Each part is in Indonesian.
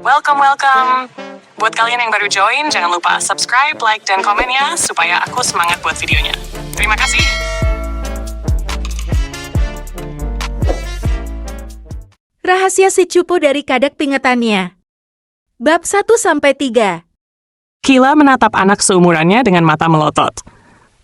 Welcome. Buat kalian yang baru join, jangan lupa subscribe, like, dan komen ya, supaya aku semangat buat videonya. Terima kasih. Rahasia si cupu dari kadak pingetannya. Bab 1-3. Kila menatap anak seumurannya dengan mata melotot.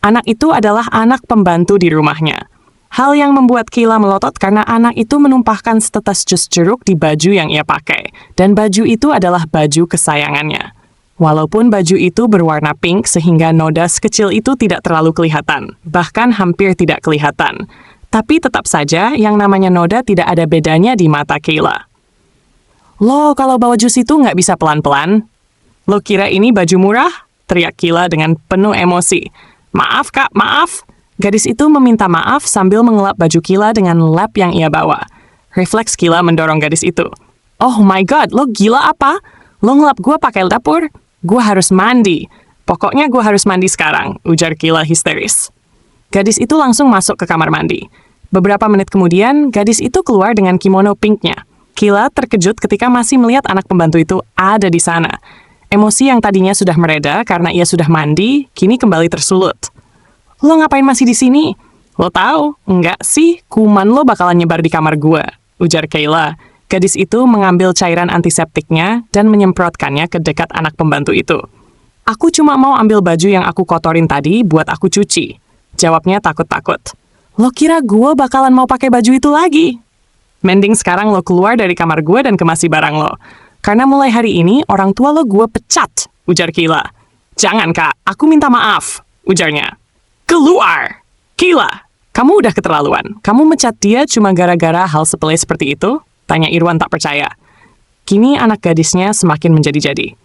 Anak itu adalah anak pembantu di rumahnya. Hal yang membuat Kila melotot karena anak itu menumpahkan setetes jus jeruk di baju yang ia pakai. Dan baju itu adalah baju kesayangannya. Walaupun baju itu berwarna pink sehingga noda sekecil itu tidak terlalu kelihatan. Bahkan hampir tidak kelihatan. Tapi tetap saja yang namanya noda tidak ada bedanya di mata Kila. Lo kalau bawa jus itu nggak bisa pelan-pelan? Lo kira ini baju murah? Teriak Kila dengan penuh emosi. Maaf kak, maaf. Gadis itu meminta maaf sambil mengelap baju Kila dengan lap yang ia bawa. Refleks Kila mendorong gadis itu. Oh my god, lo gila apa? Lo ngelap gue pakai dapur? Gue harus mandi. Pokoknya gue harus mandi sekarang, ujar Kila histeris. Gadis itu langsung masuk ke kamar mandi. Beberapa menit kemudian, gadis itu keluar dengan kimono pinknya. Kila terkejut ketika masih melihat anak pembantu itu ada di sana. Emosi yang tadinya sudah mereda karena ia sudah mandi, kini kembali tersulut. Lo ngapain masih di sini? Lo tahu? Enggak sih, kuman lo bakalan nyebar di kamar gue, ujar Kayla. Gadis itu mengambil cairan antiseptiknya dan menyemprotkannya ke dekat anak pembantu itu. Aku cuma mau ambil baju yang aku kotorin tadi buat aku cuci. Jawabnya takut-takut. Lo kira gue bakalan mau pakai baju itu lagi? Mending sekarang lo keluar dari kamar gue dan kemasi barang lo. Karena mulai hari ini orang tua lo gue pecat, ujar Kayla. Jangan kak, aku minta maaf, ujarnya. Keluar! Kila, kamu udah keterlaluan. Kamu mecat dia cuma gara-gara hal sepele seperti itu? Tanya Irwan tak percaya. Kini anak gadisnya semakin menjadi-jadi.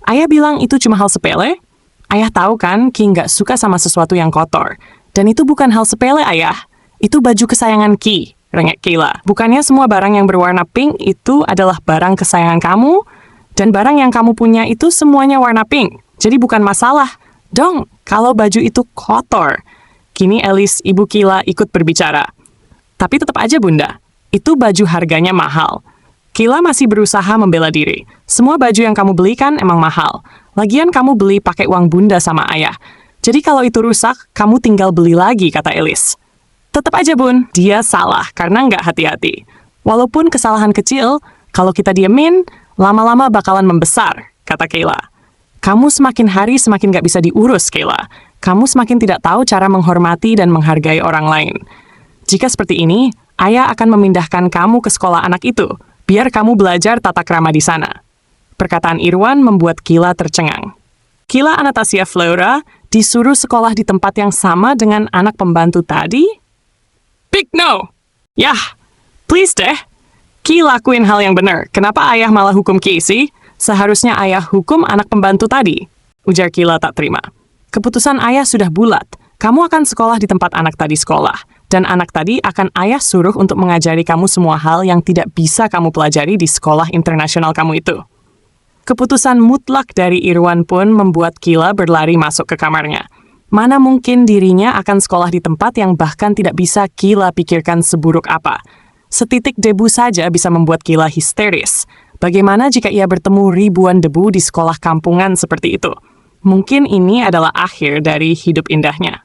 Ayah bilang itu cuma hal sepele? Ayah tahu kan Ki nggak suka sama sesuatu yang kotor. Dan itu bukan hal sepele, ayah. Itu baju kesayangan Ki, rengek Kila. Bukannya semua barang yang berwarna pink itu adalah barang kesayangan kamu? Dan barang yang kamu punya itu semuanya warna pink. Jadi bukan masalah. Dong, kalau baju itu kotor. Kini Alice, ibu Kila, ikut berbicara. Tapi tetap aja bunda, itu baju harganya mahal. Kila masih berusaha membela diri. Semua baju yang kamu beli kan emang mahal. Lagian kamu beli pakai uang bunda sama ayah. Jadi kalau itu rusak, kamu tinggal beli lagi, kata Alice. Tetap aja bun, dia salah karena nggak hati-hati. Walaupun kesalahan kecil, kalau kita diemin, lama-lama bakalan membesar, kata Kila. Kamu semakin hari semakin gak bisa diurus, Kayla. Kamu semakin tidak tahu cara menghormati dan menghargai orang lain. Jika seperti ini, ayah akan memindahkan kamu ke sekolah anak itu, biar kamu belajar tata krama di sana. Perkataan Irwan membuat Kila tercengang. Kila Anastasia Flora disuruh sekolah di tempat yang sama dengan anak pembantu tadi? Big no! Yah, please deh. Ki lakuin hal yang benar. Kenapa ayah malah hukum Ki sih? Seharusnya ayah hukum anak pembantu tadi, ujar Kila tak terima. Keputusan ayah sudah bulat. Kamu akan sekolah di tempat anak tadi sekolah. Dan anak tadi akan ayah suruh untuk mengajari kamu semua hal yang tidak bisa kamu pelajari di sekolah internasional kamu itu. Keputusan mutlak dari Irwan pun membuat Kila berlari masuk ke kamarnya. Mana mungkin dirinya akan sekolah di tempat yang bahkan tidak bisa Kila pikirkan seburuk apa. Setitik debu saja bisa membuat Kila histeris. Bagaimana jika ia bertemu ribuan debu di sekolah kampungan seperti itu? Mungkin ini adalah akhir dari hidup indahnya.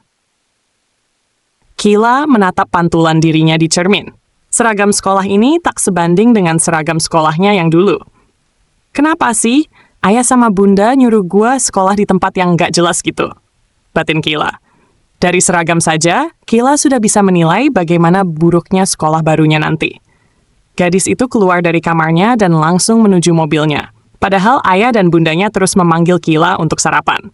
Kila menatap pantulan dirinya di cermin. Seragam sekolah ini tak sebanding dengan seragam sekolahnya yang dulu. Kenapa sih? Ayah sama bunda nyuruh gua sekolah di tempat yang gak jelas gitu. Batin Kila. Dari seragam saja, Kila sudah bisa menilai bagaimana buruknya sekolah barunya nanti. Gadis itu keluar dari kamarnya dan langsung menuju mobilnya. Padahal ayah dan bundanya terus memanggil Kila untuk sarapan.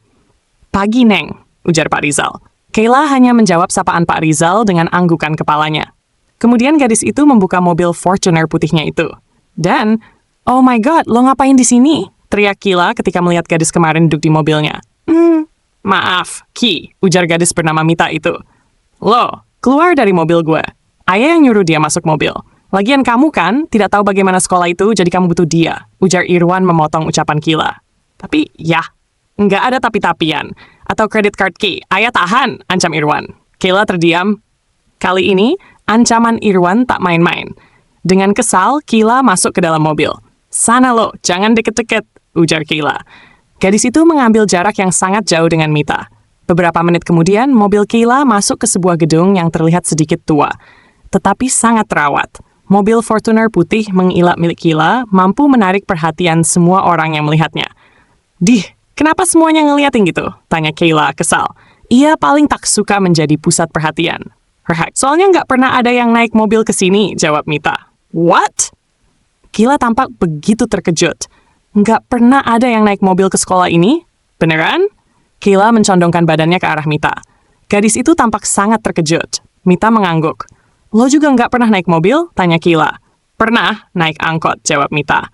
Pagi, Neng, ujar Pak Rizal. Kayla hanya menjawab sapaan Pak Rizal dengan anggukan kepalanya. Kemudian gadis itu membuka mobil Fortuner putihnya itu. Dan, oh my god, lo ngapain di sini? Teriak Kila ketika melihat gadis kemarin duduk di mobilnya. Maaf, Ki, ujar gadis bernama Mita itu. Lo, keluar dari mobil gue. Ayah yang nyuruh dia masuk mobil. Lagian kamu kan tidak tahu bagaimana sekolah itu, jadi kamu butuh dia, ujar Irwan memotong ucapan Kila. Tapi, nggak ada tapi-tapian. Atau credit card Ki, ayah tahan, ancam Irwan. Kila terdiam. Kali ini, ancaman Irwan tak main-main. Dengan kesal, Kila masuk ke dalam mobil. Sana lo, jangan deket-deket, ujar Kayla. Gadis itu mengambil jarak yang sangat jauh dengan Mita. Beberapa menit kemudian, mobil Kayla masuk ke sebuah gedung yang terlihat sedikit tua, tetapi sangat terawat. Mobil Fortuner putih mengilap milik Kayla mampu menarik perhatian semua orang yang melihatnya. Dih, kenapa semuanya ngeliatin gitu? Tanya Kayla kesal. Ia paling tak suka menjadi pusat perhatian. Soalnya nggak pernah ada yang naik mobil ke sini, jawab Mita. What? Kayla tampak begitu terkejut. Nggak pernah ada yang naik mobil ke sekolah ini? Beneran? Kayla mencondongkan badannya ke arah Mita. Gadis itu tampak sangat terkejut. Mita mengangguk. Lo juga nggak pernah naik mobil? Tanya Kayla. Pernah, naik angkot, jawab Mita.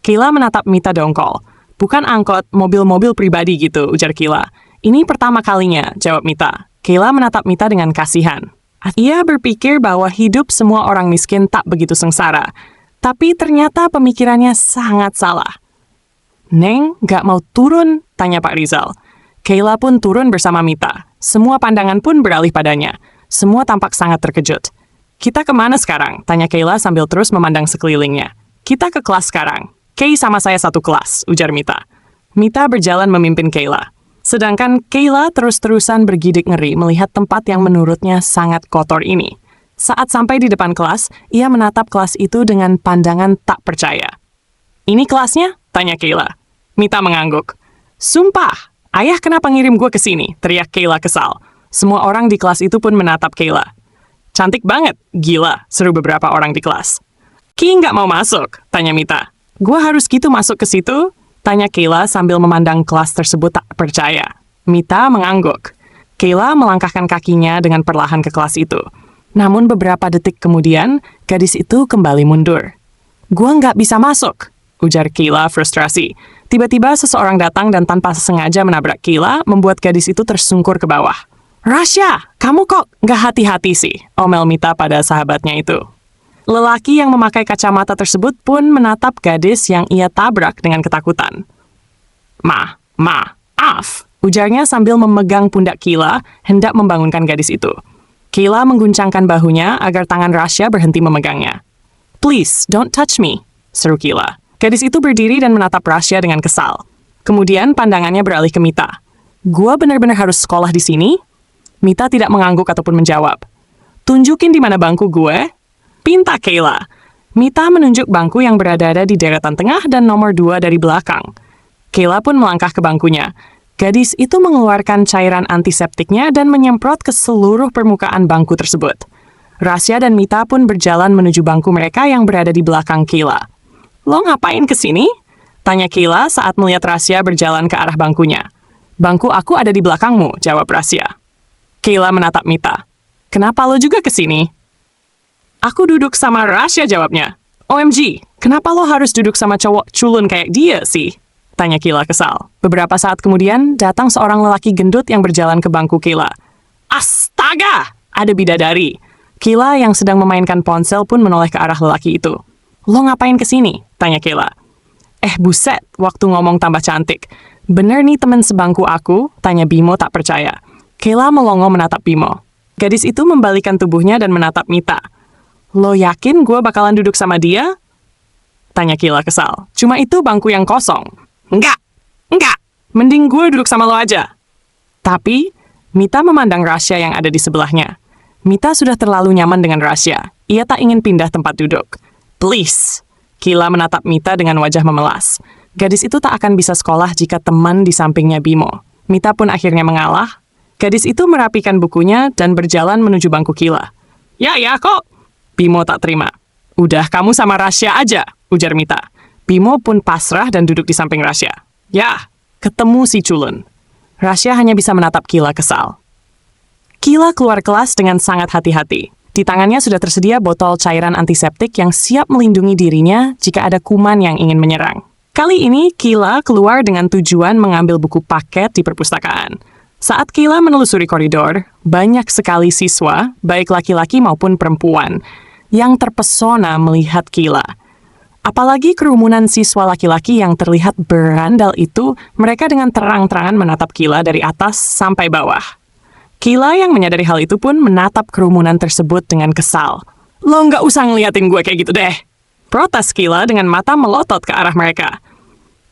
Kayla menatap Mita dongkol. Bukan angkot, mobil-mobil pribadi gitu, ujar Kayla. Ini pertama kalinya, jawab Mita. Kayla menatap Mita dengan kasihan. Ia berpikir bahwa hidup semua orang miskin tak begitu sengsara. Tapi ternyata pemikirannya sangat salah. Neng, gak mau turun? Tanya Pak Rizal. Kayla pun turun bersama Mita. Semua pandangan pun beralih padanya. Semua tampak sangat terkejut. Kita kemana sekarang? Tanya Kayla sambil terus memandang sekelilingnya. Kita ke kelas sekarang. Kay sama saya satu kelas, ujar Mita. Mita berjalan memimpin Kayla. Sedangkan Kayla terus-terusan bergidik ngeri melihat tempat yang menurutnya sangat kotor ini. Saat sampai di depan kelas, ia menatap kelas itu dengan pandangan tak percaya. Ini kelasnya? Tanya Kayla. Mita mengangguk. Sumpah, ayah kenapa ngirim gue ke sini? Teriak Kayla kesal. Semua orang di kelas itu pun menatap Kayla. Cantik banget, gila, seru beberapa orang di kelas. Ki nggak mau masuk? Tanya Mita. Gue harus gitu masuk ke situ? Tanya Kayla sambil memandang kelas tersebut tak percaya. Mita mengangguk. Kayla melangkahkan kakinya dengan perlahan ke kelas itu. Namun beberapa detik kemudian, gadis itu kembali mundur. Gue nggak bisa masuk, ujar Kayla frustrasi. Tiba-tiba seseorang datang dan tanpa sengaja menabrak Kayla, membuat gadis itu tersungkur ke bawah. Rasya, kamu kok nggak hati-hati sih, omel Mita pada sahabatnya itu. Lelaki yang memakai kacamata tersebut pun menatap gadis yang ia tabrak dengan ketakutan. Maaf, ujarnya sambil memegang pundak Kayla, hendak membangunkan gadis itu. Kayla mengguncangkan bahunya agar tangan Rasya berhenti memegangnya. Please, don't touch me, seru Kayla. Gadis itu berdiri dan menatap Rasya dengan kesal. Kemudian pandangannya beralih ke Mita. Gua benar-benar harus sekolah di sini? Mita tidak mengangguk ataupun menjawab. Tunjukin di mana bangku gue? Pinta Kayla. Mita menunjuk bangku yang berada di deretan tengah dan nomor 2 dari belakang. Kayla pun melangkah ke bangkunya. Gadis itu mengeluarkan cairan antiseptiknya dan menyemprot ke seluruh permukaan bangku tersebut. Rasya dan Mita pun berjalan menuju bangku mereka yang berada di belakang Kayla. Lo ngapain ke sini? Tanya Kayla saat melihat Rasya berjalan ke arah bangkunya. Bangku aku ada di belakangmu, jawab Rasya. Kayla menatap Mita. Kenapa lo juga ke sini? Aku duduk sama Rasya, jawabnya. OMG, kenapa lo harus duduk sama cowok culun kayak dia sih? Tanya Kayla kesal. Beberapa saat kemudian, datang seorang lelaki gendut yang berjalan ke bangku Kayla. Astaga! Ada bidadari. Kayla yang sedang memainkan ponsel pun menoleh ke arah lelaki itu. Lo ngapain ke sini? Tanya Kayla. Buset, waktu ngomong tambah cantik. Bener nih temen sebangku aku? Tanya Bimo tak percaya. Kayla melongo menatap Bimo. Gadis itu membalikan tubuhnya dan menatap Mita. Lo yakin gue bakalan duduk sama dia? Tanya Kayla kesal. Cuma itu bangku yang kosong. Enggak. Mending gue duduk sama lo aja. Tapi, Mita memandang Rasya yang ada di sebelahnya. Mita sudah terlalu nyaman dengan Rasya. Ia tak ingin pindah tempat duduk. Please. Kayla menatap Mita dengan wajah memelas. Gadis itu tak akan bisa sekolah jika teman di sampingnya Bimo. Mita pun akhirnya mengalah. Gadis itu merapikan bukunya dan berjalan menuju bangku Kayla. Ya kok. Bimo tak terima. Udah kamu sama Rasya aja, ujar Mita. Bimo pun pasrah dan duduk di samping Rasya. Ya, ketemu si culun. Rasya hanya bisa menatap Kayla kesal. Kayla keluar kelas dengan sangat hati-hati. Di tangannya sudah tersedia botol cairan antiseptik yang siap melindungi dirinya jika ada kuman yang ingin menyerang. Kali ini, Kayla keluar dengan tujuan mengambil buku paket di perpustakaan. Saat Kayla menelusuri koridor, banyak sekali siswa, baik laki-laki maupun perempuan, yang terpesona melihat Kayla. Apalagi kerumunan siswa laki-laki yang terlihat berandal itu, mereka dengan terang-terangan menatap Kayla dari atas sampai bawah. Kayla yang menyadari hal itu pun menatap kerumunan tersebut dengan kesal. Lo nggak usah ngeliatin gue kayak gitu deh. Protes Kila dengan mata melotot ke arah mereka.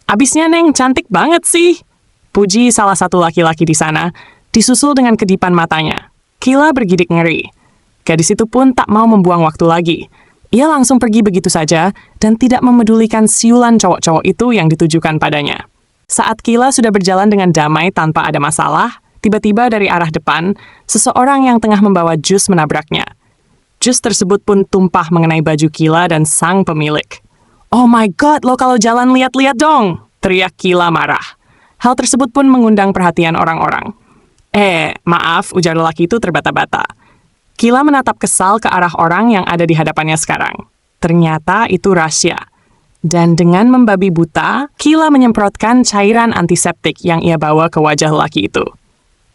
Abisnya Neng, cantik banget sih. Puji salah satu laki-laki di sana, disusul dengan kedipan matanya. Kila bergidik ngeri. Gadis itu pun tak mau membuang waktu lagi. Ia langsung pergi begitu saja dan tidak memedulikan siulan cowok-cowok itu yang ditujukan padanya. Saat Kila sudah berjalan dengan damai tanpa ada masalah, tiba-tiba dari arah depan, seseorang yang tengah membawa jus menabraknya. Jus tersebut pun tumpah mengenai baju Kila dan sang pemilik. "Oh my God, lo kalau jalan lihat-lihat dong!" teriak Kila marah. Hal tersebut pun mengundang perhatian orang-orang. Maaf, ujar lelaki itu terbata-bata. Kila menatap kesal ke arah orang yang ada di hadapannya sekarang. Ternyata itu Rasya. Dan dengan membabi buta, Kila menyemprotkan cairan antiseptik yang ia bawa ke wajah lelaki itu.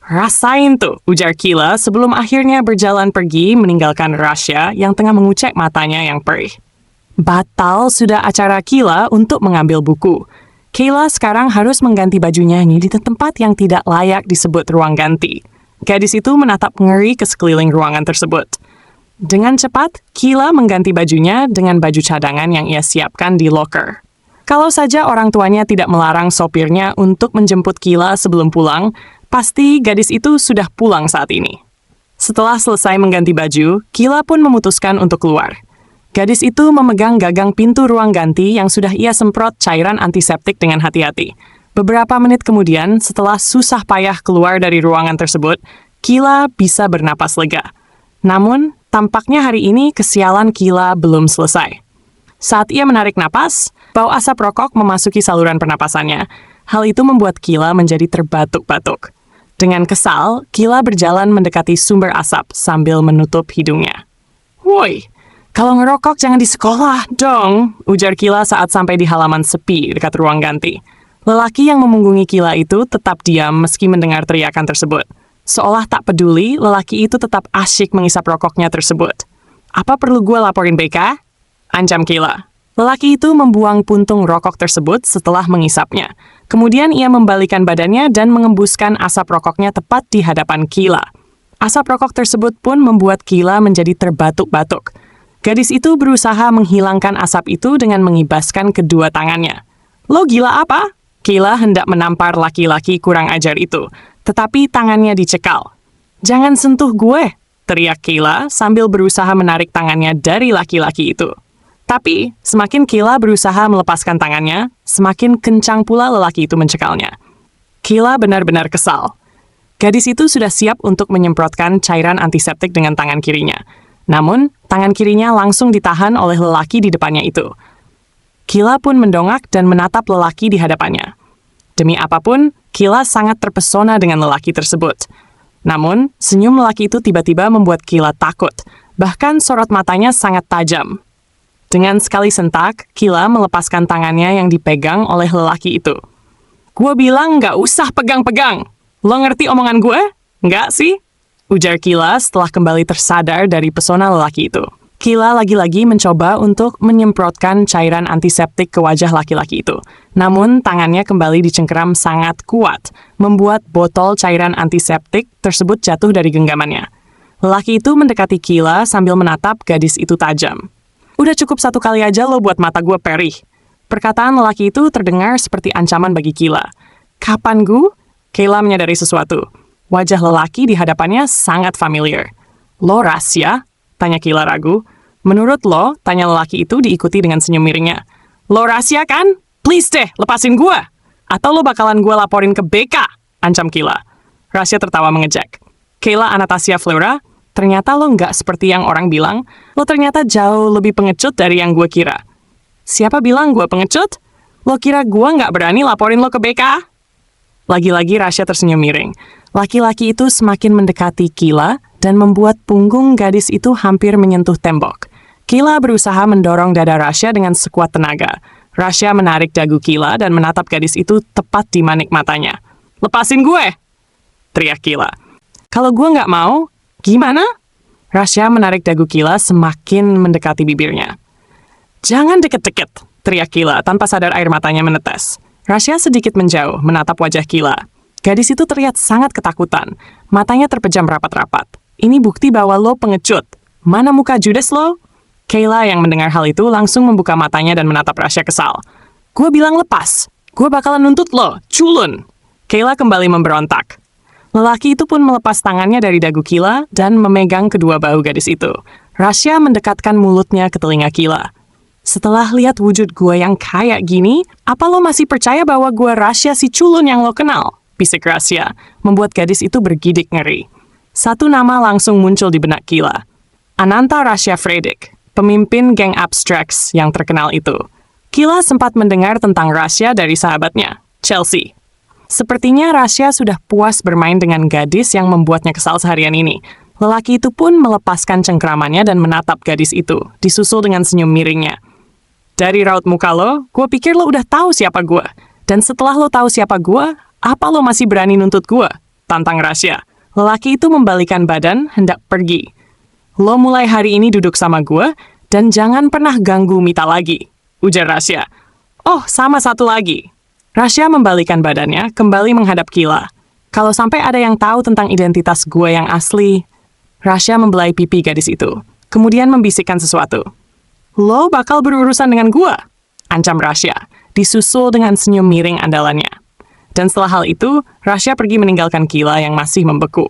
"Rasain tuh," ujar Kila sebelum akhirnya berjalan pergi meninggalkan Rasya yang tengah mengucek matanya yang perih. Batal sudah acara Kila untuk mengambil buku. Kila sekarang harus mengganti bajunya di tempat yang tidak layak disebut ruang ganti. Gadis itu menatap ngeri ke sekeliling ruangan tersebut. Dengan cepat, Kila mengganti bajunya dengan baju cadangan yang ia siapkan di locker. Kalau saja orang tuanya tidak melarang sopirnya untuk menjemput Kila sebelum pulang, pasti gadis itu sudah pulang saat ini. Setelah selesai mengganti baju, Kila pun memutuskan untuk keluar. Gadis itu memegang gagang pintu ruang ganti yang sudah ia semprot cairan antiseptik dengan hati-hati. Beberapa menit kemudian, setelah susah payah keluar dari ruangan tersebut, Kila bisa bernapas lega. Namun, tampaknya hari ini kesialan Kila belum selesai. Saat ia menarik napas, bau asap rokok memasuki saluran pernapasannya. Hal itu membuat Kila menjadi terbatuk-batuk. Dengan kesal, Kila berjalan mendekati sumber asap sambil menutup hidungnya. "Woi, kalau ngerokok jangan di sekolah dong," ujar Kila saat sampai di halaman sepi dekat ruang ganti. Lelaki yang memunggungi Kila itu tetap diam meski mendengar teriakan tersebut. Seolah tak peduli, lelaki itu tetap asyik mengisap rokoknya tersebut. "Apa perlu gue laporin BK?" ancam Kila. Lelaki itu membuang puntung rokok tersebut setelah mengisapnya. Kemudian ia membalikan badannya dan mengembuskan asap rokoknya tepat di hadapan Kila. Asap rokok tersebut pun membuat Kila menjadi terbatuk-batuk. Gadis itu berusaha menghilangkan asap itu dengan mengibaskan kedua tangannya. "Lo gila apa?" Kila hendak menampar laki-laki kurang ajar itu, tetapi tangannya dicekal. "Jangan sentuh gue," teriak Kila sambil berusaha menarik tangannya dari laki-laki itu. Tapi, semakin Kila berusaha melepaskan tangannya, semakin kencang pula lelaki itu mencekalnya. Kila benar-benar kesal. Gadis itu sudah siap untuk menyemprotkan cairan antiseptik dengan tangan kirinya. Namun, tangan kirinya langsung ditahan oleh lelaki di depannya itu. Kila pun mendongak dan menatap lelaki di hadapannya. Demi apapun, Kila sangat terpesona dengan lelaki tersebut. Namun, senyum lelaki itu tiba-tiba membuat Kila takut. Bahkan sorot matanya sangat tajam. Dengan sekali sentak, Kila melepaskan tangannya yang dipegang oleh lelaki itu. "Gue bilang nggak usah pegang-pegang. Lo ngerti omongan gue? Nggak sih?" ujar Kila setelah kembali tersadar dari pesona lelaki itu. Kila lagi-lagi mencoba untuk menyemprotkan cairan antiseptik ke wajah laki-laki itu. Namun, tangannya kembali dicengkeram sangat kuat, membuat botol cairan antiseptik tersebut jatuh dari genggamannya. Lelaki itu mendekati Kila sambil menatap gadis itu tajam. "Udah cukup satu kali aja lo buat mata gue perih." Perkataan lelaki itu terdengar seperti ancaman bagi Kila. "Kapan gue?" Kila menyadari sesuatu. Wajah lelaki di hadapannya sangat familiar. "Lo Rasya?" tanya Kila ragu. "Menurut lo," tanya lelaki itu diikuti dengan senyum miringnya. "Lo Rasya kan? Please deh, lepasin gue. Atau lo bakalan gue laporin ke BK," ancam Kila. Rasya tertawa mengejek. "Kayla Anastasia Flora, ternyata lo nggak seperti yang orang bilang. Lo ternyata jauh lebih pengecut dari yang gue kira." "Siapa bilang gue pengecut? Lo kira gue nggak berani laporin lo ke BK?" Lagi-lagi Rasya tersenyum miring. Laki-laki itu semakin mendekati Kila dan membuat punggung gadis itu hampir menyentuh tembok. Kila berusaha mendorong dada Rasya dengan sekuat tenaga. Rasya menarik dagu Kila dan menatap gadis itu tepat di manik matanya. "Lepasin gue!" teriak Kila. "Kalau gue nggak mau, gimana?" Rasya menarik dagu Kila semakin mendekati bibirnya. "Jangan deket-deket," teriak Kila tanpa sadar air matanya menetes. Rasya sedikit menjauh, menatap wajah Kila. Gadis itu terlihat sangat ketakutan. Matanya terpejam rapat-rapat. "Ini bukti bahwa lo pengecut. Mana muka judes lo?" Kayla yang mendengar hal itu langsung membuka matanya dan menatap Rasya kesal. Gue bilang lepas. Gue bakalan nuntut lo, culun. Kayla kembali memberontak. Lelaki itu pun melepas tangannya dari dagu Kayla dan memegang kedua bahu gadis itu. Rasya mendekatkan mulutnya ke telinga Kayla. Setelah lihat wujud gue yang kayak gini, apa lo masih percaya bahwa gue Rasya si culun yang lo kenal? Bisik Rasya, membuat gadis itu bergidik ngeri. Satu nama langsung muncul di benak Kayla. Ananta Rasya Fredrik, pemimpin geng Abstracts yang terkenal itu. Kayla sempat mendengar tentang Rasya dari sahabatnya, Chelsea. Sepertinya Rasya sudah puas bermain dengan gadis yang membuatnya kesal seharian ini. Lelaki itu pun melepaskan cengkramannya dan menatap gadis itu, disusul dengan senyum miringnya. Dari raut muka lo, gue pikir lo udah tahu siapa gue. Dan setelah lo tahu siapa gue, apa lo masih berani nuntut gue? Tantang Rasya. Lelaki itu membalikan badan, hendak pergi. Lo mulai hari ini duduk sama gue, dan jangan pernah ganggu Mita lagi, ujar Rasya. Oh, sama satu lagi. Rasya membalikan badannya, kembali menghadap Kayla. Kalau sampai ada yang tahu tentang identitas gue yang asli, Rasya membelai pipi gadis itu, kemudian membisikkan sesuatu. Lo bakal berurusan dengan gue, ancam Rasya, disusul dengan senyum miring andalannya. Dan setelah hal itu, Rasya pergi meninggalkan Kayla yang masih membeku.